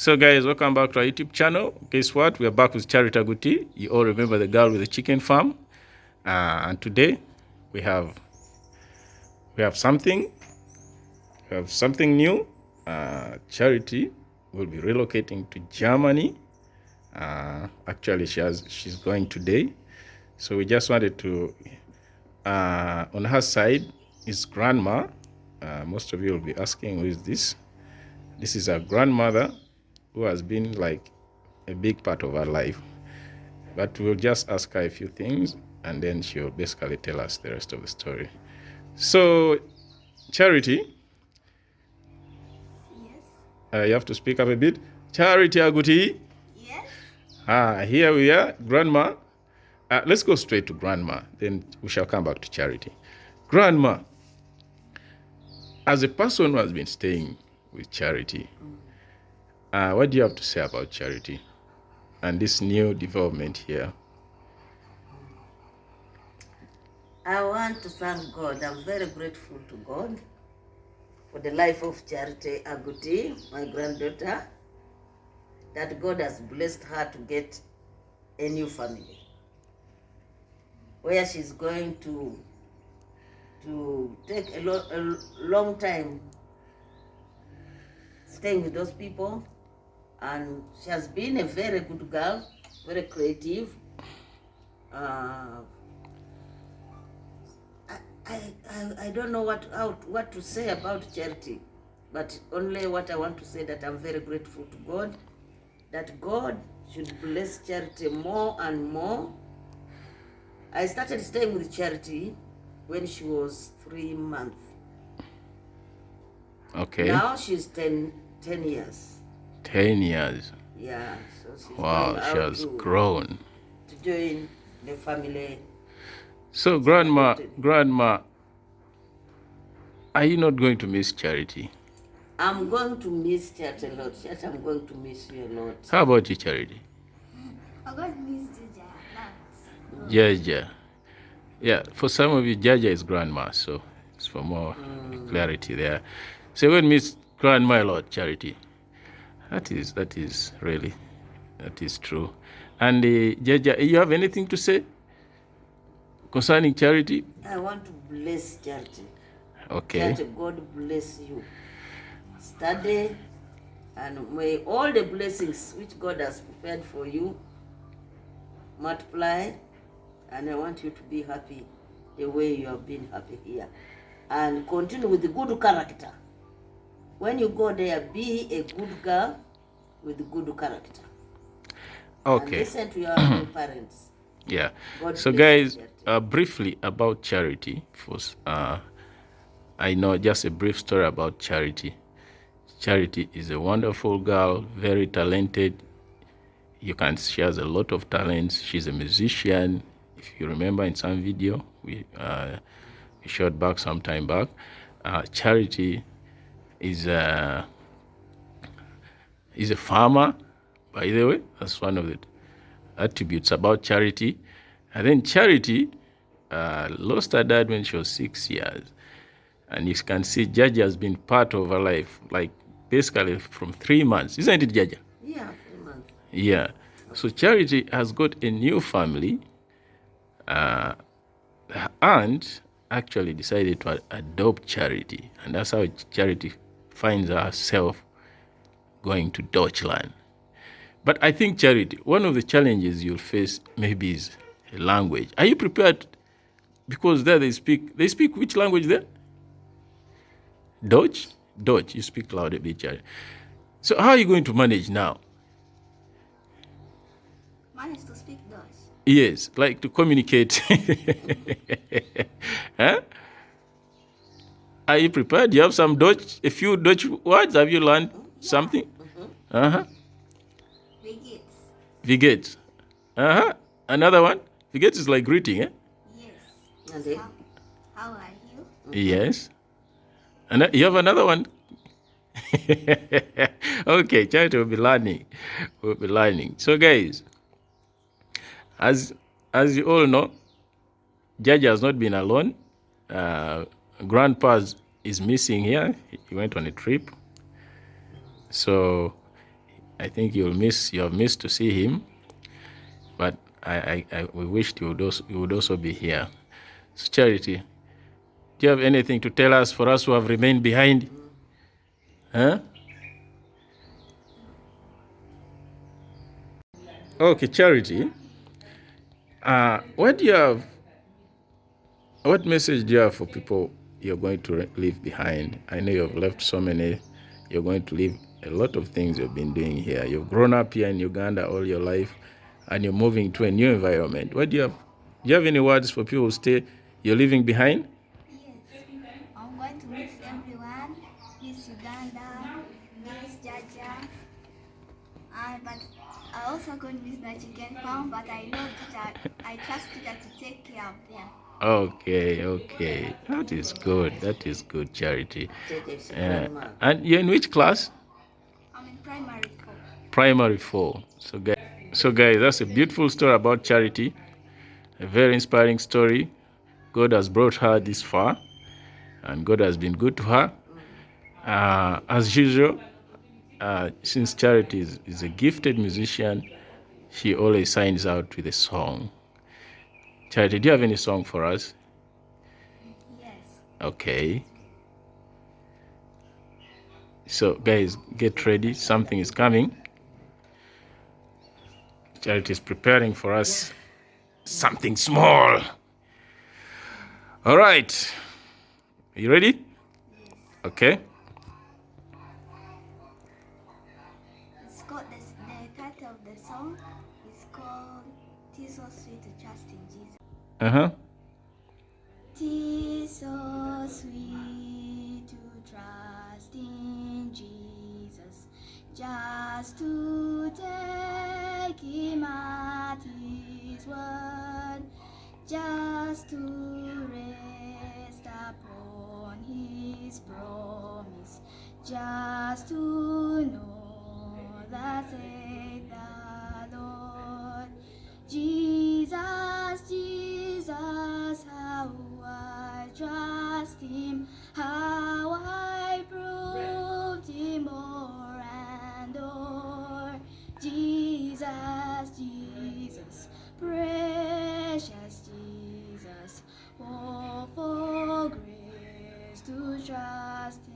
So guys, welcome back to our YouTube channel. Guess what? We are back with Charity Aguti. You all remember the girl with the chicken farm. And today we have something new. Charity will be relocating to Germany. Actually, she's going today. So we just wanted to on her side is grandma. Most of you will be asking, who is this? This is her grandmother, who has been like a big part of her life. But we'll just ask her a few things and then she'll basically tell us the rest of the story. So, Charity, Yes. you have to speak up a bit. Charity Aguti. Yes. Here we are, Grandma. Let's go straight to Grandma, then we shall come back to Charity. Grandma, as a person who has been staying with Charity, what do you have to say about Charity and this new development here? I want to thank God. I'm very grateful to God for the life of Charity Aguti, my granddaughter, that God has blessed her to get a new family where she's going to take a long time staying with those people. And she has been a very good girl, very creative. I don't know what to say about Charity, but only what I want to say, that I'm very grateful to God, that God should bless Charity more and more. I started staying with Charity when she was 3 months. Okay. Now she's 10 years. 10 years. Yeah, so she's Wow, going she out has grown. to join the family. So, Grandma, are you not going to miss Charity? I'm going to miss Charity a lot. Charity, I'm going to miss you a lot. How about you, Charity? I'm going to miss Jaja a lot. Jaja. Yeah, for some of you, Jaja is Grandma, so it's for more clarity there. So you're going to miss Grandma a lot, Charity. That is true. And Jaja, you have anything to say concerning Charity? I want to bless Charity. Okay. Charity, God bless you. Study, and may all the blessings which God has prepared for you multiply. And I want you to be happy the way you have been happy here. And continue with the good character. When you go there, be a good girl with good character. Okay. And listen to your parents. Yeah. God So, bless guys, you, briefly about Charity. I know just a brief story about Charity. Charity is a wonderful girl, very talented. She has a lot of talents. She's a musician. If you remember in some video we shot back some time back, Charity is a farmer, by the way. That's one of the attributes about Charity. And then Charity lost her dad when she was 6 years. And you can see Jaja has been part of her life, like basically from 3 months. Isn't it, Jaja? Yeah, 3 months. Yeah. So Charity has got a new family and actually decided to adopt Charity. And that's how Charity finds herself going to Deutschland. But I think, Charity, one of the challenges you'll face maybe is language. Are you prepared? Because there they speak which language there? Deutsch? Deutsch. You speak loud a bit, Charity. So how are you going to manage now? Manage to speak Dutch. Yes, like to communicate. Huh? Are you prepared? Do you have some Dutch, a few Dutch words? Have you learned something? Uh-huh. Wie geht's? Wie geht's? Uh-huh. Another one? Wie geht's is like greeting, eh? Yes. And then, How are you? Yes. And you have another one? Okay, Charity will be learning. We'll be learning. So, guys, as you all know, Jaja has not been alone. Grandpa is missing here. He went on a trip. So I think you have missed to see him, but we wished you would also be here. So Charity, do you have anything to tell us for us who have remained behind? Huh? Okay, Charity. What message do you have for people you're going to leave behind? I know you've left so many. You're going to leave a lot of things you've been doing here. You've grown up here in Uganda all your life, and you're moving to a new environment. What do you have? Do you have any words for people who you're leaving behind? Yes. I'm going to miss everyone. Miss Uganda. Miss Jaja. But I also going to miss the chicken farm. But I know that I trust that to take care of them. Okay. That is good, Charity. Take it, And you're in which class? I'm in primary 4. Primary 4. So guys, that's a beautiful story about Charity. A very inspiring story. God has brought her this far, and God has been good to her. As usual, since Charity is a gifted musician, she always signs out with a song. Charity, do you have any song for us? Yes. Okay. So guys, get ready. Something is coming. Charity is preparing for us something small. All right. Are you ready? Yes. Okay. It's called the title of the song is called "Tis So Sweet to Trust in Jesus." Uh-huh. "Tis so sweet to trust in Jesus, just to take Him at His word, just to rest upon His promise, just to know that saith the Lord. Jesus, Jesus, how I trust Him, how I proved Him o'er and o'er. Jesus, Jesus, precious Jesus, oh, for grace to trust Him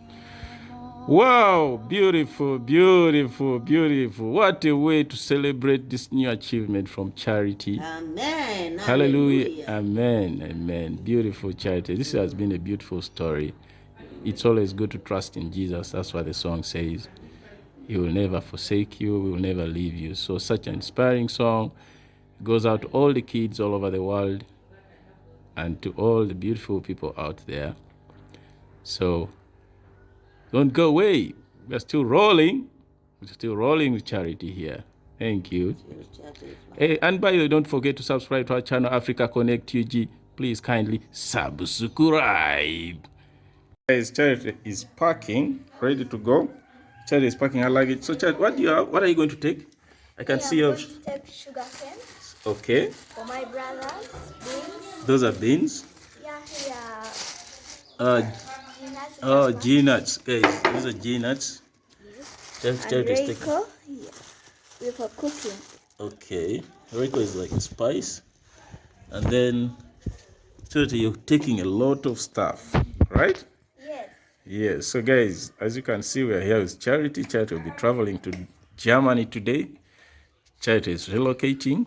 more. Wow, beautiful. What a way to celebrate this new achievement from Charity. Amen. Hallelujah. Amen. Beautiful, Charity. This has been a beautiful story. It's always good to trust in Jesus. That's what the song says. He will never forsake you. He will never leave you. So such an inspiring song. It goes out to all the kids all over the world and to all the beautiful people out there. So don't go away. We're still rolling. We're still rolling with Charity here. Thank you. Hey, and by the way, don't forget to subscribe to our channel, Africa Connect UG. Please kindly subscribe. Guys, Charity is packing, ready to go. Charity is packing her luggage. So, Charity, what are you going to take? I can see I'm going to take sugar cane Okay. for my brothers, beans. Those are beans. Yeah. G-nuts. Guys, these are G-nuts. Charity is taking. Reiko, for cooking. Okay. Reiko is like a spice. And then, Charity, you're taking a lot of stuff, right? Yes. Yes. So, guys, as you can see, we're here with Charity. Charity will be traveling to Germany today. Charity is relocating.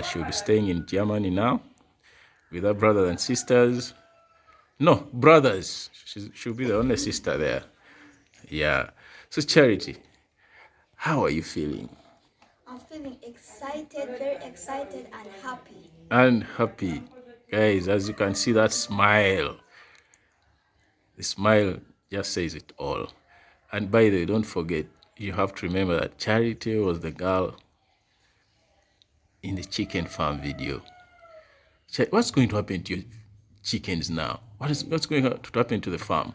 She'll be staying in Germany now with her brothers and sisters. No, brothers. She'll be the only sister there. Yeah. So, Charity, how are you feeling? I'm feeling excited, very excited and happy. And happy. Guys, as you can see, that smile. The smile just says it all. And by the way, don't forget, you have to remember that Charity was the girl in the chicken farm video. What's going to happen to your chickens now? What's going to happen to the farm?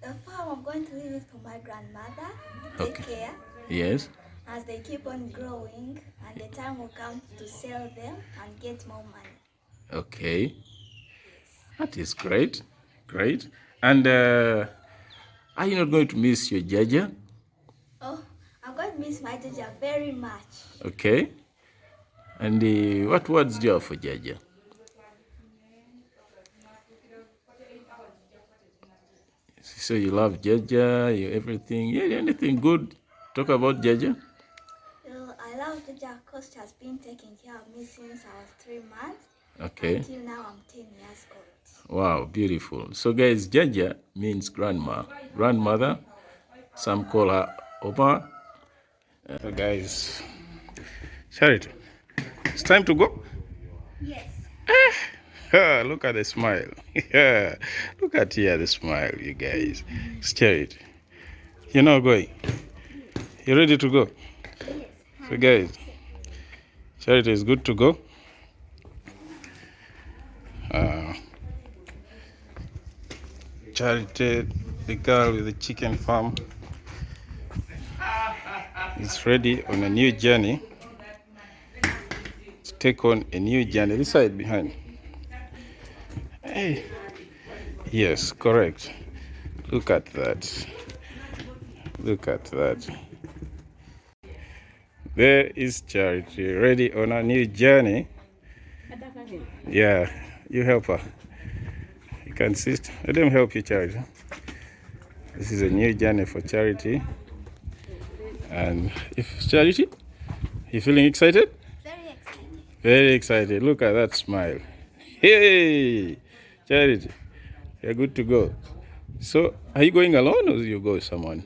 The farm, I'm going to leave it to my grandmother to take care. Yes. As they keep on growing, and the time will come to sell them and get more money. Okay. That is great. And are you not going to miss your Jaja? Oh, I'm miss my Jaja very much. Okay. And what words do you have for Jaja? So you love Jaja, you everything. Yeah, anything good? Talk about Jaja. Well, I love Jaja because she has been taking care of me since I was 3 months. Okay. Until now I'm 10 years old. Wow, beautiful. So guys, Jaja means grandma, grandmother. Some call her Oma. So guys, Charity, it's time to go. Yes. Look at the smile. Look at here the smile, you guys. It's Charity. You're not going. You ready to go? Yes. So guys, Charity is good to go. Charity, the girl with the chicken farm, is ready on a new journey. To take on a new journey. This side behind. Hey. Yes, correct. Look at that. Look at that. There is Charity, ready on a new journey. Yeah, you help her. You can sit. Let them help you, Charity. This is a new journey for Charity. And if Charity, you feeling excited? Very excited. Very excited. Look at that smile. Hey, Charity, you're good to go. So, are you going alone or you go with someone?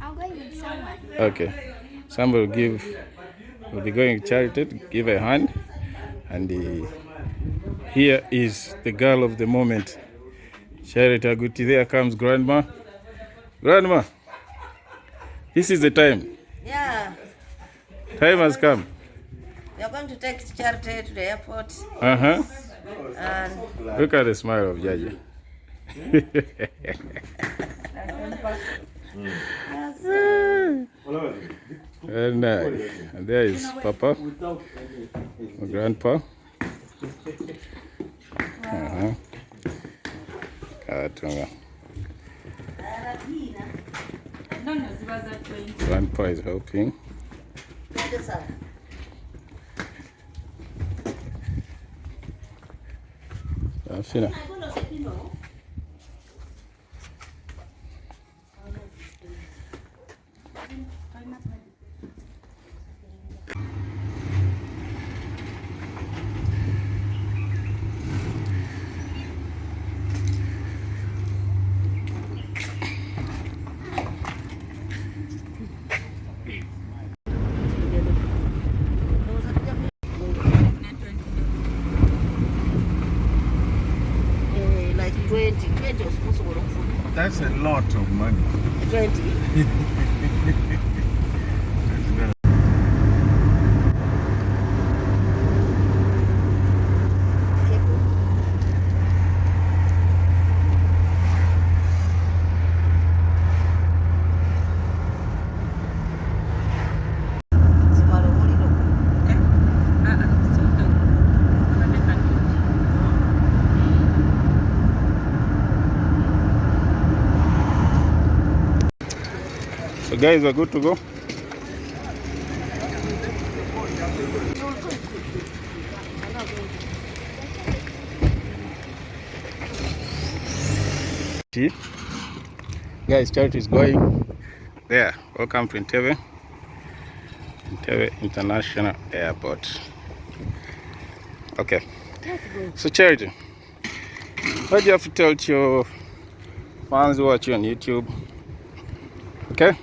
I'm going with someone. Okay. Somebody will be going with Charity. Give a hand. And here is the girl of the moment. Charity Aguti. There comes Grandma. Grandma, this is the time. Yeah. Time has come. We are going to take Charity to the airport. Uh-huh. And Look at the smile of Jaja. And there is Papa, my grandpa. Katunga. Grandpa is helping. Afina. like 20 was possible. That's a lot of money. 20. So guys, we're good to go. See? Guys, Charity is going there. Welcome to Entebbe International Airport. Okay. So Charity, what do you have to tell to your fans who watch you on YouTube? Okay?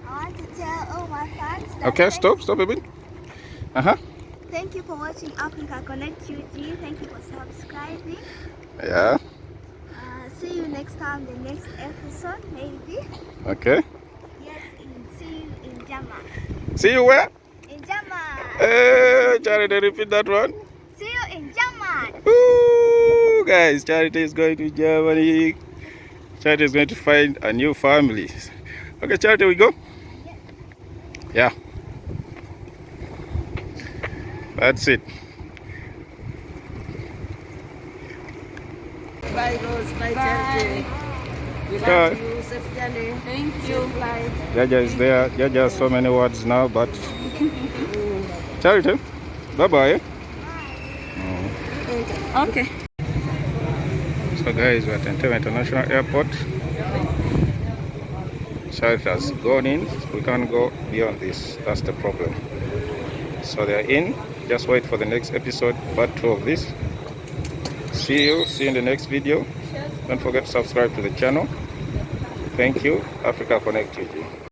I want to tell all my fans that Okay, stop a bit. Thank you for watching Africa Connect QG. Thank you for subscribing. Yeah. See you next time, the next episode, maybe. Okay. Yes, see you in German. See you where? In German. Hey, Charity, repeat that one. See you in German. Ooh, guys, Charity is going to Germany. Charity is going to find a new family. Okay, Charity, we go? Yeah. That's it. Bye, Rose. Bye, Charity. We Yeah. love you. Safe journey. Thank you. Safe flight. Jaja is there. Jaja has so many words now, but Charity, bye-bye. Okay. So guys, we're at Entebbe International Airport. Charity has gone in. We can't go beyond this. That's the problem. So they're in. Just wait for the next episode, part 2 of this. See you in the next video. Don't forget to subscribe to the channel. Thank you. Africa Connect with you.